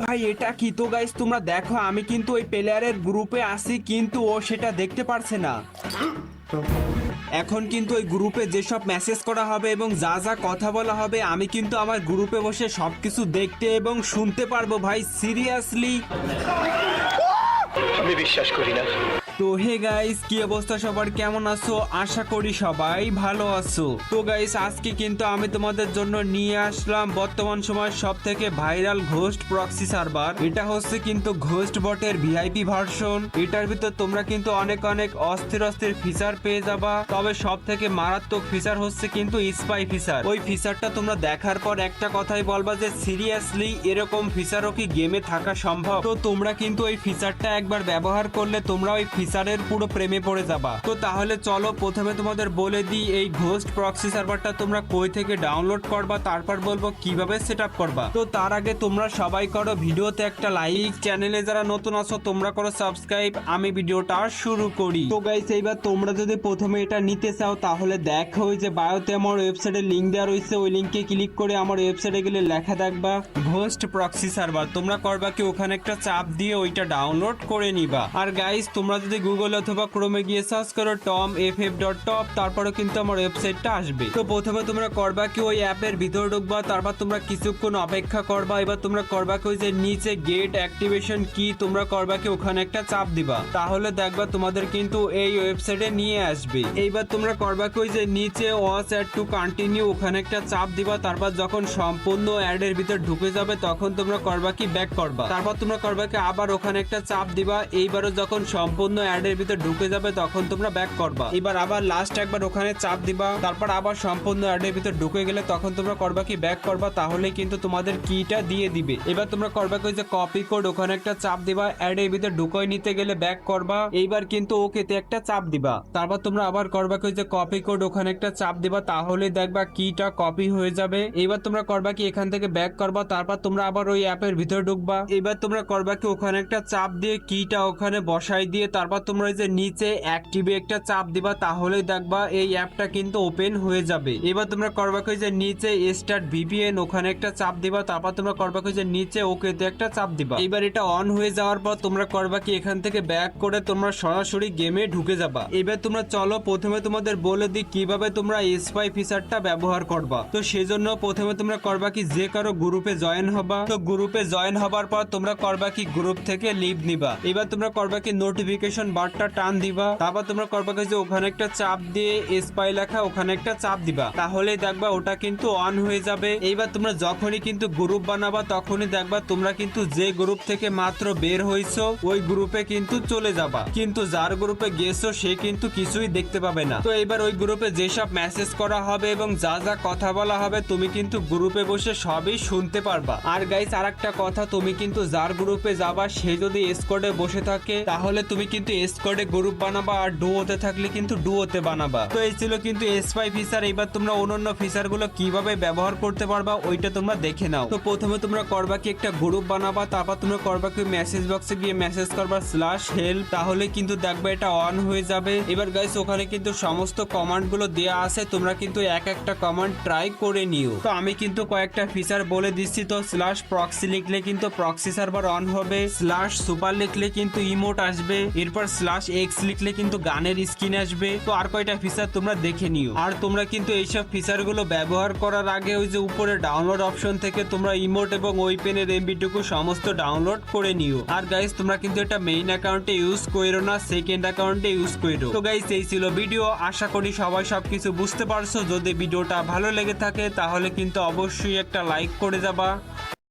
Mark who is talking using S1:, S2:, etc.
S1: ভাই এটা কি? তো গাইস তোমরা দেখো আমি কিন্তু ওই প্লেয়ারের গ্রুপে আছি, কিন্তু ও সেটা দেখতে পারছে না। এখন কিন্তু ওই গ্রুপে যেসব মেসেজ করা হবে এবং যা যা কথা বলা হবে আমি কিন্তু আমার গ্রুপে বসে সবকিছু দেখতে এবং শুনতে পারবো ভাই, সিরিয়াসলি।
S2: আমি বিশ্বাস করি না।
S1: তো হে গাইস, কি অবস্থা সবার, কেমন আছো? আশা করি সবাই ভালো আছো। তো গাইস আজকে কিন্তু আমি তোমাদের জন্য নিয়ে আসলাম বর্তমান সময়ের সব থেকে ভাইরাল ঘোস্ট প্রক্সি সার্ভার। এটা হচ্ছে কিন্তু ঘোস্ট বটের ভিআইপি ভার্সন। এটার ভিতর তোমরা কিন্তু অনেক অনেক অস্থির অস্থির ফিচার পেয়ে যাবা। তবে সব থেকে মারাত্মক ফিচার হচ্ছে কিন্তু স্পাই ফিচার। ওই ফিচারটা তোমরা দেখার পর একটা কথাই বলবা যে সিরিয়াসলি এরকম ফিচারও কি গেমে থাকা সম্ভব? তো তোমরা কিন্তু ওই ফিচারটা একবার ব্যবহার করলে তোমরা ওই ফিচারের পুরো প্রেমে পড়ে যাবা। তো তাহলে চলো প্রথমে তোমাদের বলে দিই এই ঘোস্ট প্রক্সি সার্ভারটা তোমরা কই থেকে ডাউনলোড করবা, তারপর বলবো কিভাবে সেটআপ করবা। তো তার আগে তোমরা সবাই করো ভিডিওতে একটা লাইক, চ্যানেলে যারা নতুন আছো তোমরা করো সাবস্ক্রাইব। আমি ভিডিওটা শুরু করি। তো গাইস এইবার তোমরা যদি প্রথমে এটা নিতে চাও তাহলে দেখো ওই যে বায়োতে আমার ওয়েবসাইটের লিংক দেওয়া রয়েছে, ওই লিংকে ক্লিক করে আমার ওয়েবসাইটে গেলে লেখা দেখবা ঘোস্ট প্রক্সি সার্ভার। তোমরা করবা কি ওখানে একটা চাপ দিয়ে ওইটা ডাউনলোড করে নিবা। আর গাইস তোমরা যদি গুগল অথবা ক্রোমে গিয়ে সার্চ করো tomff.top, তারপরে কিন্তু আমার ওয়েবসাইটটা আসবে। তো প্রথমে তোমরা করবা কি ওই অ্যাপের ভিতর ঢুকবা, তারপর তোমরা কিছুক্ষণ অপেক্ষা করবা। এবার তোমরা করবা কি ওই যে নিচে গেট অ্যাক্টিভেশন কি, তোমরা করবা কি ওখানে একটা চাপ দিবা, তাহলে দেখবা তোমাদের কিন্তু এই ওয়েবসাইটে নিয়ে আসবে। এইবার তোমরা করবা কি ওই যে নিচে ওয়াচ অ্যাড টু কন্টিনিউ ওখানে একটা চাপ দিবা। তারপর যখন সম্পূর্ণ অ্যাডের ভিতর ঢুকে যাবে তখন তোমরা করবা কি ব্যাক করবা। তারপর তোমরা করবা কি আবার ওখানে একটা চাপ দিবা। এইবারও যখন সম্পূর্ণ অ্যাডের ভিতর ঢুকে যাবে তখন তোমরা ব্যাক করবা। এবার আবার লাস্ট একবার ওখানে চাপ দিবা, তারপর আবার সম্পূর্ণ অ্যাডের ভিতর ঢুকে গেলে তখন তোমরা করবা কি ব্যাক করবা, তাহলে কিন্তু তোমাদের কিটা দিয়ে দিবে। এবার তোমরা করবা কি যে কপি কোড ওখানে একটা চাপ দিবা, অ্যাডের ভিতর ঢুকাই নিতে গেলে ব্যাক করবা। এইবার কিন্তু ওকেতে একটা চাপ দিবা, তারপর তোমরা আবার করবা কি যে কপি কোড ওখানে একটা চাপ দিবা, তাহলে দেখবা কিটা কপি হয়ে যাবে। এইবার তোমরা করবা কি এখান থেকে ব্যাক করবা, তারপর তোমরা আবার ওই অ্যাপের ভিতর ঢুকবা। এবার তোমরা করবা কি ওখানে একটা চাপ দিয়ে কিটা ওখানে বসাই দিয়ে তারপর তোমরা এই যে নিচে অ্যাক্টিভে একটা চাপ দিবা, তাহলেই দেখবা এই অ্যাপটা কিন্তু ওপেন হয়ে যাবে। এবার তোমরা করবা কি যে নিচে স্টার্ট ভিপিএন ওখানে একটা চাপ দিবা, তারপর তোমরা করবা কি যে নিচে ওকেতে একটা চাপ দিবা। এবার এটা অন হয়ে যাওয়ার পর তোমরা করবা কি এখান থেকে ব্যাক করে তোমরা সরাসরি গেমে ঢুকে যাবা। এবার তোমরা চলো প্রথমে তোমাদের বলে দিই কিভাবে তোমরা স্পাই ফিচারটা ব্যবহার করবা। তো সেজন্য প্রথমে তোমরা করবা কি যে কারো গ্রুপে জয়েন হবা। তো গ্রুপে জয়েন হবার পর তোমরা করবা কি গ্রুপ থেকে লিভ নিবা। এবার তোমরা করবা কি নোটিফিকেশন বারটা টান দিবা, তারপর তোমরা করবা কি যে ওখানে একটা চাপ দিয়ে স্পাই লেখা ওখানে একটা চাপ দিবা, তাহলে দেখবা ওটা কিন্তু অন হয়ে যাবে। এইবার তোমরা যখনই কিন্তু গ্রুপ বানাবা তখনই দেখবা তোমরা কিন্তু যে গ্রুপ থেকে মাত্র বের হইছো ওই গ্রুপে কিন্তু চলে যাবা, কিন্তু যার গ্রুপে গেছো সে কিন্তু কিছুই দেখতে পাবে না। তো এবার ওই গ্রুপে যেসব মেসেজ করা হবে এবং যা যা কথা বলা হবে তুমি কিন্তু গ্রুপে বসে সবই শুনতে পারবা। আর গাইস আরেকটা কথা, তুমি কিন্তু যার গ্রুপে যাবা সে যদি স্কোয়াডে বসে থাকে তাহলে তুমি কিন্তু স্কোয়াডে গ্রুপ বানাবা, আর ডুয়োতে থাকলে কিন্তু ডুয়োতে বানাবা। তো এই ছিল কিন্তু স্পাই ফিচার। এবার তোমরা অন্যান্য ফিচার গুলো কিভাবে ব্যবহার করতে পারবা ওইটা তোমরা দেখে নাও। তো প্রথমে তোমরা করবা কি একটা গ্রুপ বানাবা, তারপর তোমরা করবা কি মেসেজ বক্সে গিয়ে মেসেজ করবা /help, তাহলে কিন্তু দেখবা এটা অন হয়ে যাবে। এবার গাইস ওখানে কিন্তু সমস্ত কমান্ড গুলো দেওয়া আছে, তোমরা কিন্তু এক একটা কমান্ড ট্রাই করে নিও। তো আমি কিন্তু কয়েকটা ফিচার বলে দিচ্ছি। তো /proxy লিখলে কিন্তু প্রক্সি সার্ভার অন হবে, /super লিখলে কিন্তু ইমোট আসবে, এরপর /x লিখলে কিন্তু গানের স্কিন আসবে। তো আর কয়টা ফিচার তোমরা দেখে নিও। আর তোমরা কিন্তু এইসব ফিচার গুলো ব্যবহার করার আগে ওই যে উপরে ডাউনলোড অপশন থেকে তোমরা ইমোট এবং ওইপেনের এমবিটুকু সমস্ত ডাউনলোড করে নিও। আর গাইস তোমরা কিন্তু এটা মেইন অ্যাকাউন্টে ইউজ করো না, সেকেন্ড অ্যাকাউন্টে ইউজ করো। তো গাইস এই ছিল ভিডিও, আশা করি সবাই সবকিছু বুঝতে পারছো। যদি ভিডিওটা ভালো লেগে থাকে তাহলে কিন্তু অবশ্যই একটা লাইক করে যাবা।